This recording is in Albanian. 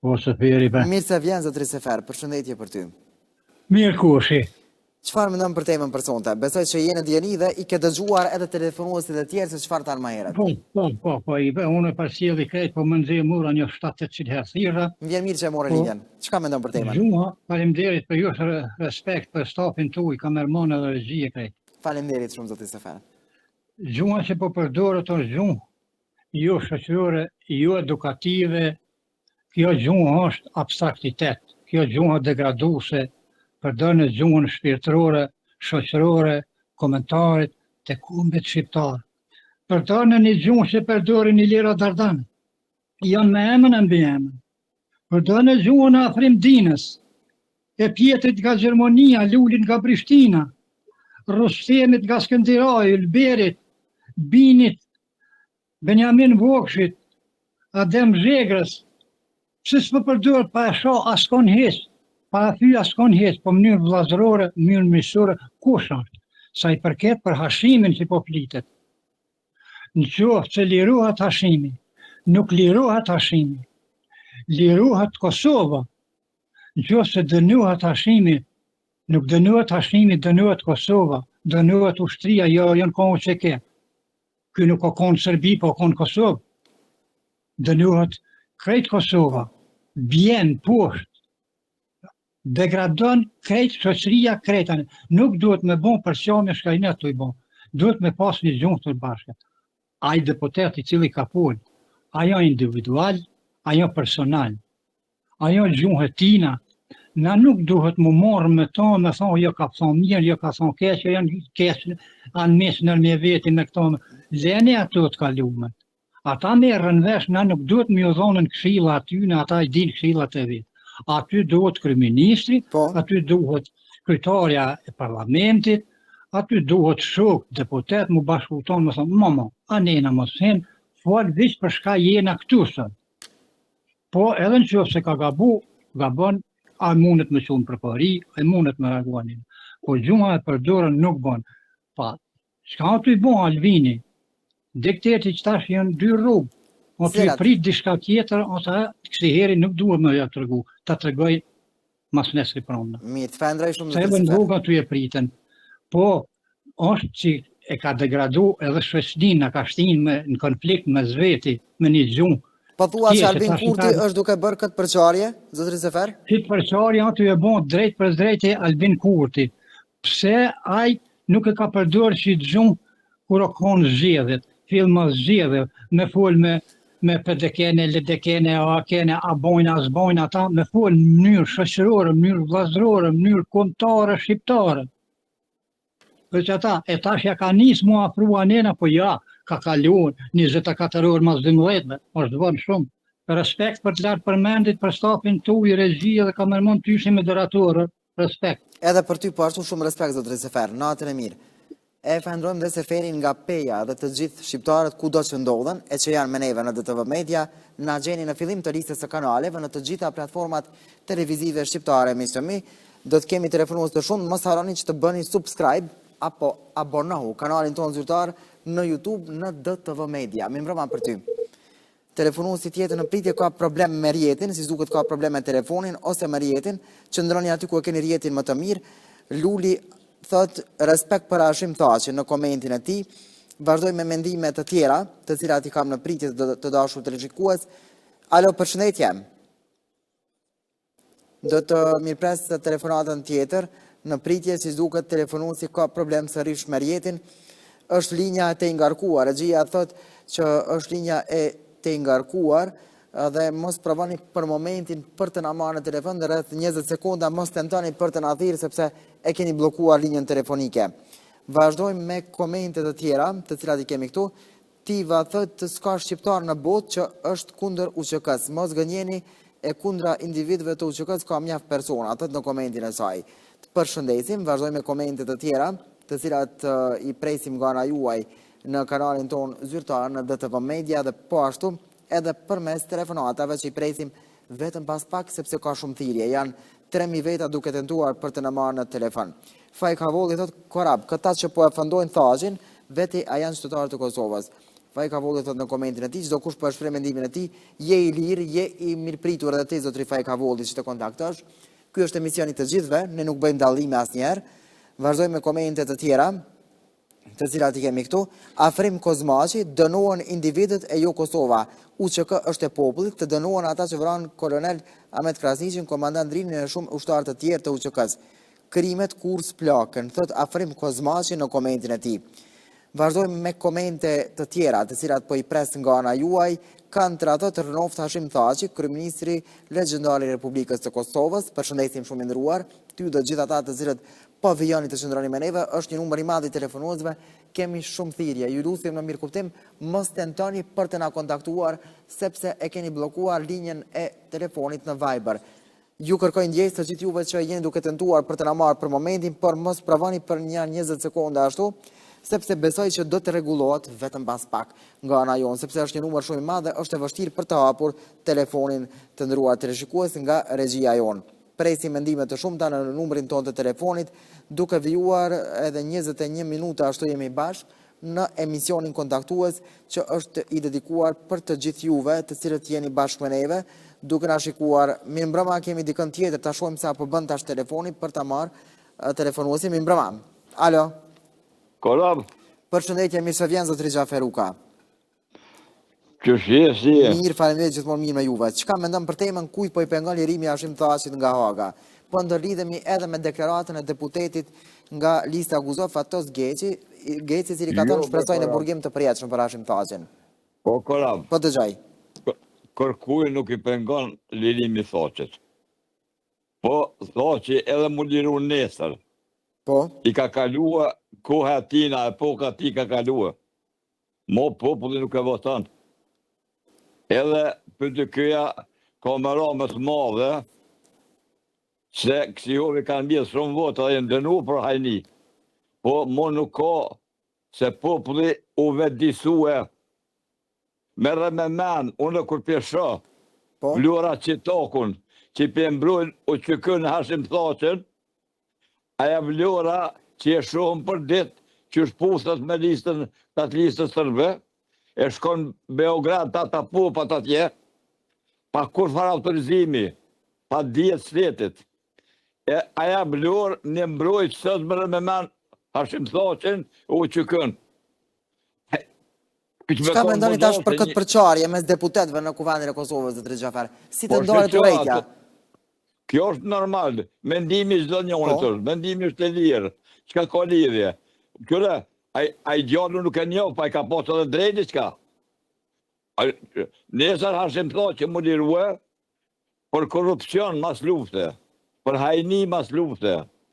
Po Seferi be. Mirë se vjen zotri Sefer, përshëndetje për ty. Mirë kushi. Çfarë mendon për temën për sonte? Besoj që jeni djeni dhe i ke dëgjuar edhe telefonuesit e tjerë se çfarë thanë më herët. Unë pas sjellë krejt, po më nxjerr mura një 7-800 herë thirrra. Më vjen mirë që e morë Po, linjën. Çka mendon për temën? Gjuma, faleminderit për ju respekt për stafin tuaj, kamerman edhe regji e krejt. Faleminderit shumë zotri Sefer. Gjuma që po përdoret është gjumë jo shoqërore, jo edukative. Kjo gjumë është abstraktitet. Kjo gjumë degraduese, përdorën gjuhën shpirtërore, shoqërore, komentarit të kombit shqiptar. Përdorën një gjuhë që përdorin një lira Dardan. Janë me emën e mbi emën. Përdorën gjuhën e afrim dinës, e Pjetrit nga Gjermania, Lulin nga Prishtina, Rustemit nga Skënderaj, Ylberit, Binit, Benjamin Vokshit, Adem Zhegrës. Pse s'po përdoret pa e shoh askon hes, pa e thy askon hes, po mënyrë vllazërore, mënyrë miqësore, kush është? Sa i përket për Hashimin që po flitet. Në qoftë që lirohet Hashimi, nuk lirohet Hashimi, lirohet Kosova. Në qoftë se dënohet Hashimi, nuk dënohet Hashimi, dënohet Kosova, dënohet ushtria, jo janë kohë që ke. Ky nuk ka konë Serbi, po konë Kosovë. Dënohet krejt Kosova, bjen poshtë, degradon krejt shoqëria kretane. Nuk duhet me bon përqame shkajnet të i bon. Duhet me pas një gjuhë të bashkët. Ai deputet i cili ka folë, ajo individual, ajo personal, ajo gjuhë e tina. Na nuk duhet mu morë me to, me thonë, jo ka thonë mirë, jo ka thonë keq, jo janë keq, anë mes nër me veti me këto. Leni ato të kalumet. Ata merren vesh, na nuk duhet me u dhonën këshilla aty, në ata i din këshillat e vet. Aty duhet kryeministri, aty duhet kryetaria e parlamentit, aty duhet shok, deputet, mu bashkëputon, më thonë, mama, anena mos hen, fol veç për shka jena këtu sot. Po edhe në qoftë se ka gabon, a mundet me qunë për pari, a mundet me reagonin. Po gjuma e përdorën nuk bon. Pa, çka aty bon Albini? Dikteti që tash janë dy rrugë. O të prit diçka tjetër, ose kësi heri nuk duhet me ja tregu, ta tregoj mas nesri pronë. Mirë, të fendrej shumë Se edhe në rruga të e priten. Po, është që e ka degradu edhe shoqërinë, ka shtinë në konflikt me zveti, me një gjuhë. Po thua që Albin Kurti është duke bërë këtë përçarje, zotri Sefer? Këtë përçarje aty e bon drejt për drejt Albin Kurti. Pse ai nuk e ka përdorur si gjuhë kur o konë zgjedhjet. Filma zgjedhje, me fol me pedekene, ledekene, akene, a bojna, as bojna, ata me fol në mënyrë shoqërore, mënyrë vllazërore, mënyrë kombëtare, shqiptare. Për që ata, e tash ja ka nis mu afrua nena, po ja, ka kaluar 24 orë mas 12, është dëvon shumë. Respekt për të lartë përmendit, për stafin tuaj, regji dhe kamerman tyshi moderatorë, respekt. Edhe për ty po ashtu shumë respekt, zotri Sefer, natën e mirë. E falenderojmë dhe Seferin nga Peja dhe të gjithë shqiptarët kudo që ndodhen, e që janë me neve në DTV Media, na gjeni në fillim të listës së kanaleve në të gjitha platformat televizive shqiptare. Miqtëmi, do të kemi telefonues të shumë, mos harroni që të bëni subscribe apo abonohu kanalin tonë zyrtar në YouTube në DTV Media. Mi mbrëma për ty. Telefonuesi tjetër në pritje ka problem me rjetin, si duket ka problem me telefonin ose me rjetin, qëndroni aty ku e keni rjetin më të mirë. Luli thot respekt për Hashim Thaçi në komentin e tij. Vazhdoj me mendime të tjera, të cilat i kam në pritje të dashur televizikues. Alo, përshëndetje. Do të mirëpres telefonatën tjetër në pritje, si duket telefonuesi ka problem sërish me rjetin. Është linja e të ngarkuar. Regjia thot që është linja e të ngarkuar dhe mos provoni për momentin për të na marrë në telefon dhe rreth 20 sekonda mos tentoni për të na thirrë sepse e keni bllokuar linjën telefonike. Vazhdojmë me komente të tjera, të cilat i kemi këtu. Tiva thot s'ka shqiptar në botë që është kundër UÇK-s. Mos gënjeni, e kundra individëve të UÇK-s ka mjaft persona, thot në komentin e saj. Të përshëndesim, vazhdojmë me komente të tjera, të cilat i presim nga ana juaj në kanalin ton zyrtar në DTV Media dhe po ashtu edhe përmes telefonatave që i presim vetëm pas pak sepse ka shumë thirrje. Janë 3000 veta duke tentuar për të na marrë në telefon. Faj Kavolli thot Korab, këta që po e fëndojnë Thaçin, veti a janë qytetarë të Kosovës. Fajkavolli thot në komentin e tij, çdo kush po e shpreh mendimin e tij, je i lirë, je i mirëpritur edhe ti zotri Fajkavolli që të kontaktosh. Ky është emisioni të gjithëve, ne nuk bëjmë dallime asnjëherë. Vazhdojmë me komente të tjera, të cilat i kemi këtu. Afrim Kozmaqi, dënohen individët e jo Kosova. UÇK është e popullit, të dënohen ata që vranë kolonel Ahmet Krasniqin, komandant Drini e shumë ushtarë të tjerë të UÇK-s. Krimet kur s'plakën, thot Afrim Kozmaqi në komentin e tij. Vazhdojmë me komente të tjera, të cilat po i pres nga ana juaj. Kanë të rënoft Hashim Thaçi, kryeministri legjendar i Republikës të Kosovës. Përshëndesim shumë i nderuar, ty dhe gjithë ata të cilët po vijoni të qëndroni me neve, është një numër i madh i telefonuesve, kemi shumë thirrje. Ju lutem në mirëkuptim, mos tentoni për të na kontaktuar sepse e keni bllokuar linjën e telefonit në Viber. Ju kërkoj ndjesë të gjithë juve që jeni duke tentuar për të na marrë për momentin, por mos provoni për një 20 sekonda ashtu, sepse besoj që do të rregullohet vetëm pas pak nga ana jonë, sepse është një numër shumë i madh dhe është e vështirë për të hapur telefonin të nderuar televizionist nga regjia jonë. Presim mendime të shumta në numrin tonë të telefonit, duke vijuar edhe 21 minuta ashtu jemi bashkë në emisionin kontaktues që është i dedikuar për të gjithë juve të cilët jeni bashkë me neve, duke na shikuar. Mirëmbrëma, kemi dikën tjetër, ta shohim sa po bën tash telefoni për ta marrë telefonuesin. Mirëmbrëma. Alo. Kollab. Përshëndetje, mirë se vjen zotri Xhaferuka. Qëshje, si e? Mirë, faleminderit, gjithmonë mirë me juve. Çka mendon për temën kujt po i pengon lirimi Hashim Thaçit nga Haga? Po ndërlidhemi edhe me deklaratën e deputetit nga lista Guzov Fatos Geci, i cili ka thënë shpresojnë në burgim të përjetshëm për Hashim Thaçin. Po, kollab. Po dëgjoj. Kërkuj nuk i pengon lirimi Thaçit. Po, Thaçi edhe mu liru nesër. Po. I ka kalua koha atina, epoka ati ka kalua. Mo populli nuk e voton. Edhe për të këja ka më ramës madhe, se kësijovi kanë bjetë shumë votë dhe ndënu për hajni. Po, mo nuk ka se populli u vetëdisue. Merre me men, unë kur pjesha, vlora qitakun, që për mbrojnë u që kënë Hashim Thaçin, aja vlora që e shumë për ditë, që shpustat me listën, të atë listës sërbe, e shkon Beograd të ata popat atje, pa kur fara autorizimi, pa djetë shtetit. E aja vlorë një mbrojtë sëtë mërë me men Hashim Thaçin u që kënë. Çka mendoni tash për këtë përçarje mes deputetëve në Kuvendin e Kosovës, zotri Xhafer? Si të ndohet urrejtja? Kjo është normal, mendimi çdo njëri është, mendimi është i lirë. Çka ka lidhje? Këre, ai djallu nuk e njoh, pa i ka pasur edhe drejtë çka. Nesër Hashim Thaçi mu lirue për korrupsion mas lufte, për hajni mas lufte.